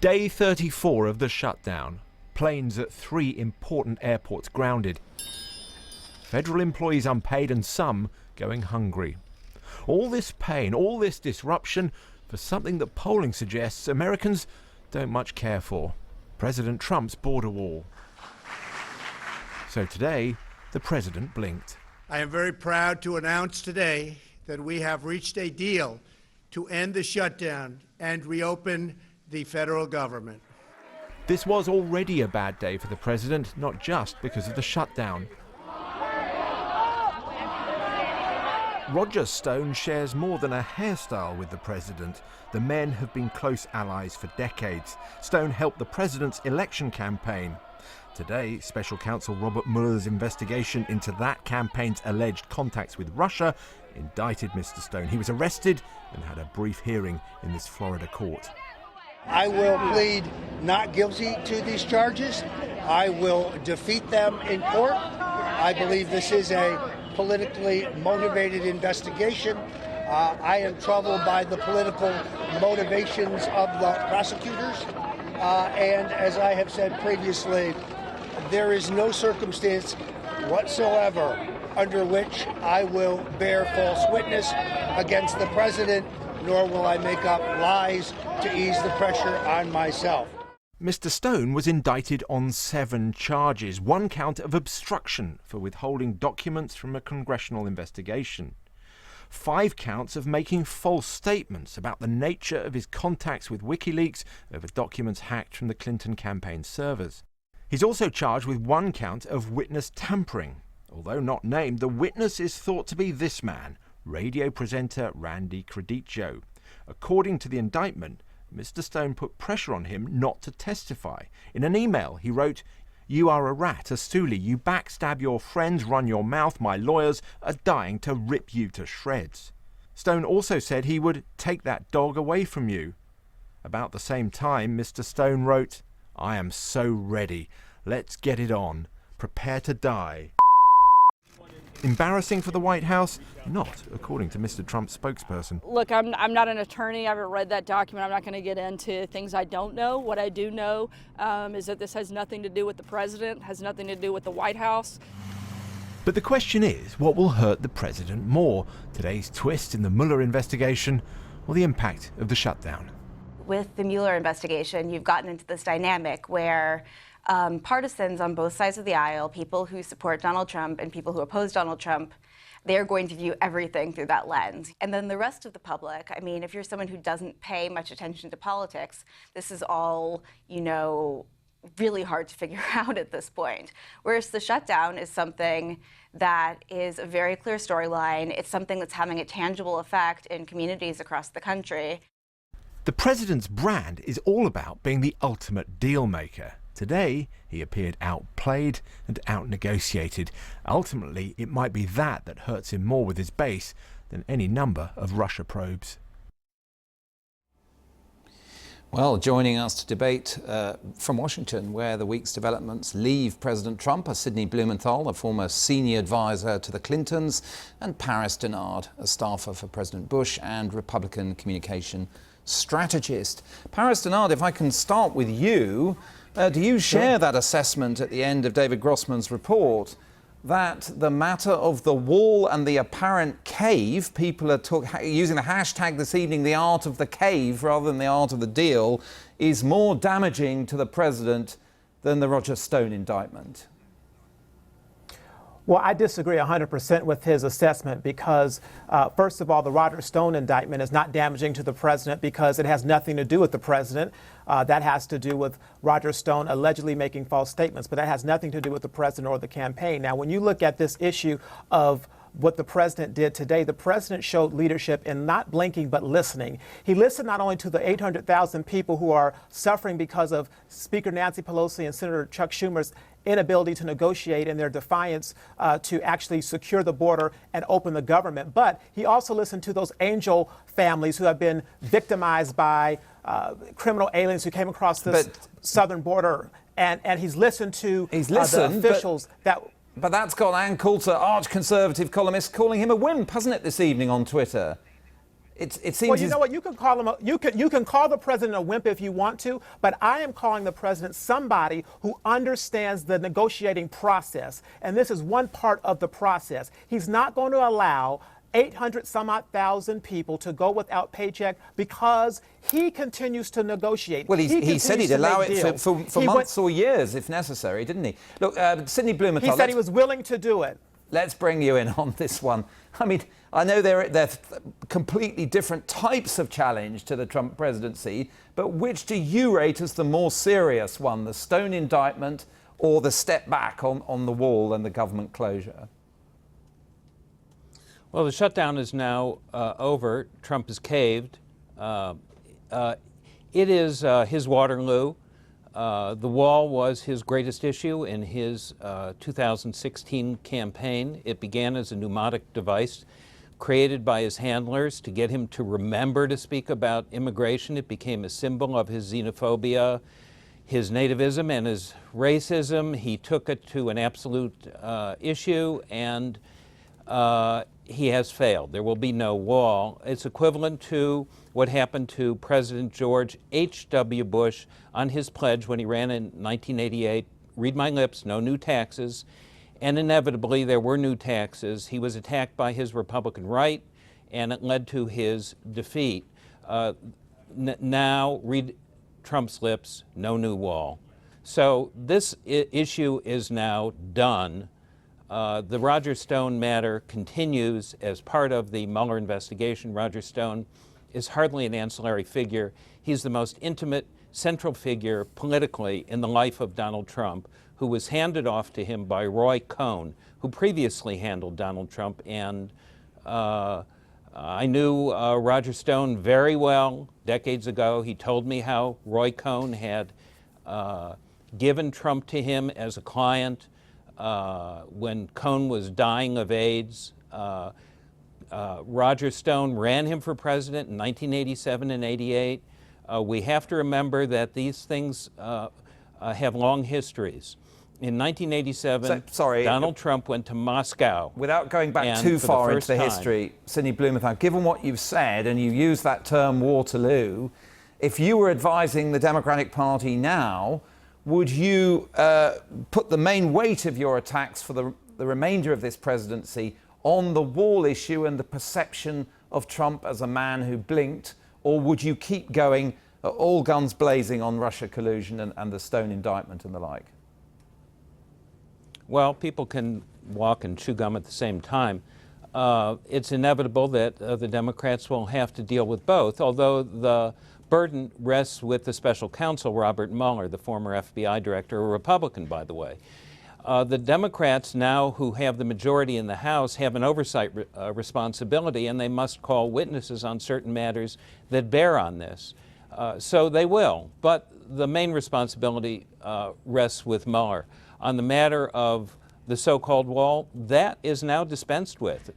Day 34 of the shutdown. Planes at 3 important airports grounded. Federal employees unpaid and some going hungry. All this pain, all this disruption for something that polling suggests Americans don't much care for. President Trump's border wall. So today, the president blinked. I am very proud to announce today that we have reached a deal to end the shutdown and reopen the federal government. This was already a bad day for the president, not just because of the shutdown. Roger Stone shares more than a hairstyle with the president. The men have been close allies for decades. Stone helped the president's election campaign. Today, Special Counsel Robert Mueller's investigation into that campaign's alleged contacts with Russia indicted Mr. Stone. He was arrested and had a brief hearing in this Florida court. I will plead not guilty to these charges. I will defeat them in court. I believe this is a politically motivated investigation. I am troubled by the political motivations of the prosecutors. And as I have said previously, there is no circumstance whatsoever under which I will bear false witness against the president, nor will I make up lies to ease the pressure on myself. Mr. Stone was indicted on 7 charges, 1 count of obstruction for withholding documents from a congressional investigation, 5 counts of making false statements about the nature of his contacts with WikiLeaks over documents hacked from the Clinton campaign servers. He's also charged with 1 count of witness tampering. Although not named, the witness is thought to be this man, radio presenter Randy Crediccio. According to the indictment, Mr. Stone put pressure on him not to testify. In an email, he wrote, "You are a rat, a stoolie. You backstab your friends, run your mouth. My lawyers are dying to rip you to shreds." Stone also said he would take that dog away from you. About the same time, Mr. Stone wrote, "I am so ready. Let's get it on. Prepare to die." Embarrassing for the White House? Not, according to Mr. Trump's spokesperson. Look, I'm not an attorney. I haven't read that document. I'm not going to get into things I don't know. What I do know is that this has nothing to do with the president, has nothing to do with the White House. But the question is, what will hurt the president more? Today's twist in the Mueller investigation or the impact of the shutdown? With the Mueller investigation, you've gotten into this dynamic where partisans on both sides of the aisle, people who support Donald Trump and people who oppose Donald Trump, they're going to view everything through that lens. And then the rest of the public, I mean, if you're someone who doesn't pay much attention to politics, this is all, really hard to figure out at this point. Whereas the shutdown is something that is a very clear storyline. It's something that's having a tangible effect in communities across the country. The president's brand is all about being the ultimate deal maker. Today, he appeared outplayed and outnegotiated. Ultimately, it might be that hurts him more with his base than any number of Russia probes. Well, joining us to debate from Washington, where the week's developments leave President Trump, are Sidney Blumenthal, a former senior advisor to the Clintons, and Paris Dennard, a staffer for President Bush and Republican communication strategist. Paris Dennard, if I can start with you, do you share that assessment at the end of David Grossman's report that the matter of the wall and the apparent cave, people are using the hashtag this evening, the art of the cave rather than the art of the deal, is more damaging to the president than the Roger Stone indictment? Well, I disagree 100% with his assessment because, first of all, the Roger Stone indictment is not damaging to the president because it has nothing to do with the president. That has to do with Roger Stone allegedly making false statements, but that has nothing to do with the president or the campaign. Now, when you look at this issue of what the president did today, the president showed leadership in not blinking but listening. He listened not only to the 800,000 people who are suffering because of Speaker Nancy Pelosi and Senator Chuck Schumer's inability to negotiate and their defiance to actually secure the border and open the government, but he also listened to those angel families who have been victimized by criminal aliens who came across this southern border, and he's listened to the officials But that's got Ann Coulter, arch-conservative columnist, calling him a wimp, hasn't it, this evening on Twitter? it seems. Well, you know what? You can call him. You can call the president a wimp if you want to, but I am calling the president somebody who understands the negotiating process, and this is one part of the process. He's not going to allow 800 some odd thousand people to go without paycheck because he continues to negotiate. Well, he said he'd allow it for months or years if necessary, didn't he? Look, Sidney Blumenthal. He said he was willing to do it. Let's bring you in on this one. I mean, I know they're completely different types of challenge to the Trump presidency, but which do you rate as the more serious one, the Stone indictment or the step back on the wall and the government closure? Well, the shutdown is now over. Trump has caved. It is his Waterloo. The wall was his greatest issue in his 2016 campaign. It began as a mnemonic device created by his handlers to get him to remember to speak about immigration. It became a symbol of his xenophobia, his nativism, and his racism. He took it to an absolute issue, and he has failed. There will be no wall. It's equivalent to what happened to President George H.W. Bush on his pledge when he ran in 1988, read my lips, no new taxes. And inevitably, there were new taxes. He was attacked by his Republican right, and it led to his defeat. Now, read Trump's lips, no new wall. So this issue is now done. The Roger Stone matter continues as part of the Mueller investigation. Roger Stone is hardly an ancillary figure. He's the most intimate, central figure politically in the life of Donald Trump, who was handed off to him by Roy Cohn, who previously handled Donald Trump. And I knew Roger Stone very well decades ago. He told me how Roy Cohn had given Trump to him as a client when Cohn was dying of AIDS. Roger Stone ran him for president in 1987 and 88. We have to remember that these things have long histories. In 1987, Donald Trump went to Moscow. Without going back too far into the history, Sidney Blumenthal, given what you've said, and you used that term Waterloo, if you were advising the Democratic Party now, would you put the main weight of your attacks for the remainder of this presidency on the wall issue and the perception of Trump as a man who blinked, or would you keep going all guns blazing on Russia collusion and the Stone indictment and the like? Well, people can walk and chew gum at the same time. It's inevitable that the Democrats will have to deal with both, although the burden rests with the special counsel, Robert Mueller, the former FBI director, a Republican, by the way. The Democrats now, who have the majority in the House, have an oversight responsibility, and they must call witnesses on certain matters that bear on this. So they will, but the main responsibility rests with Mueller. On the matter of the so-called wall, that is now dispensed with.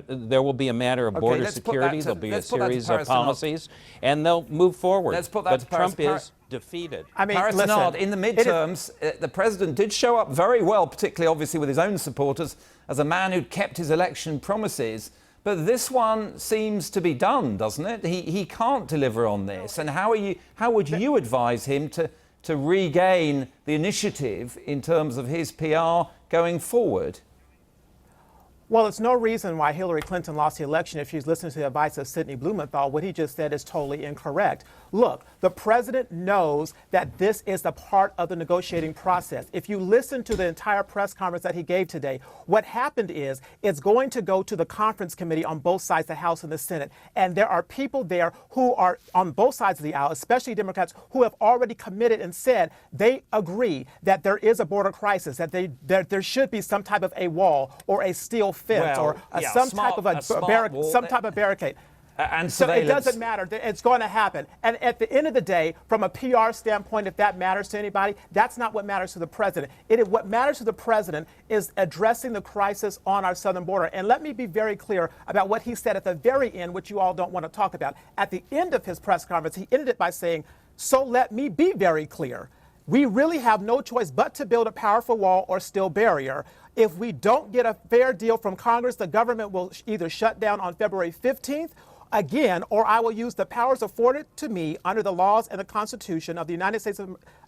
There will be a matter of border security, there'll be a series of policies, and they'll move forward. But Trump is defeated. I mean, Paris Dennard, in the midterms, the president did show up very well, particularly obviously with his own supporters, as a man who'd kept his election promises. But this one seems to be done, doesn't it? He can't deliver on this. And how would you advise him to regain the initiative in terms of his PR going forward? Well, it's no reason why Hillary Clinton lost the election if she's listening to the advice of Sidney Blumenthal. What he just said is totally incorrect. Look, the president knows that this is a part of the negotiating process. If you listen to the entire press conference that he gave today, what happened is it's going to go to the conference committee on both sides, the House and the Senate. And there are people there who are on both sides of the aisle, especially Democrats, who have already committed and said they agree that there is a border crisis, that there should be some type of a wall or a steel fence some type of barricade. And so it doesn't matter. It's going to happen. And at the end of the day, from a PR standpoint, if that matters to anybody, that's not what matters to the president. What matters to the president is addressing the crisis on our southern border. And let me be very clear about what he said at the very end, which you all don't want to talk about. At the end of his press conference, he ended it by saying, "So let me be very clear. We really have no choice but to build a powerful wall or steel barrier. If we don't get a fair deal from Congress, the government will either shut down on February 15th again, or I will use the powers afforded to me under the laws and the Constitution of the United States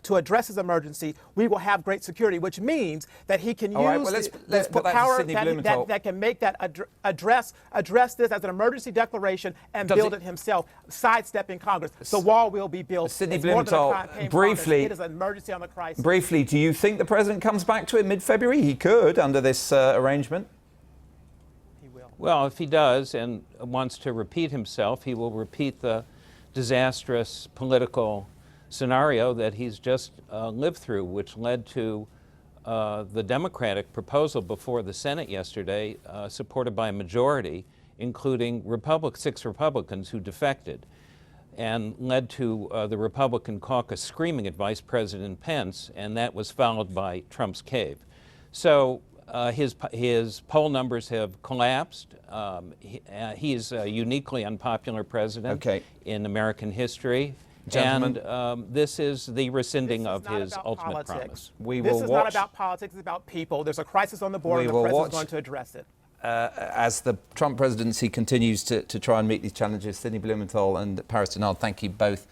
to address his emergency, we will have great security, which means that he can All right, use well, let's the put that to power Sidney Blumenthal. that can make that address this as an emergency declaration and build it himself, sidestepping Congress. The wall will be built. Sidney It's more than a Blumenthal, campaign briefly, promise. It is an emergency on the crisis. Briefly, do you think the president comes back to it mid-February? He could under this arrangement. Well, if he does and wants to repeat himself, he will repeat the disastrous political scenario that he's just lived through, which led to the Democratic proposal before the Senate yesterday, supported by a majority, including 6 Republicans who defected, and led to the Republican caucus screaming at Vice President Pence, and that was followed by Trump's cave. So his poll numbers have collapsed. He is a uniquely unpopular president in American history. Gentlemen. And this is the rescinding of his ultimate promise. This is not about politics, it's about people. There's a crisis on the board, and the president is going to address it. As the Trump presidency continues to try and meet these challenges, Sidney Blumenthal and Paris Dennard, thank you both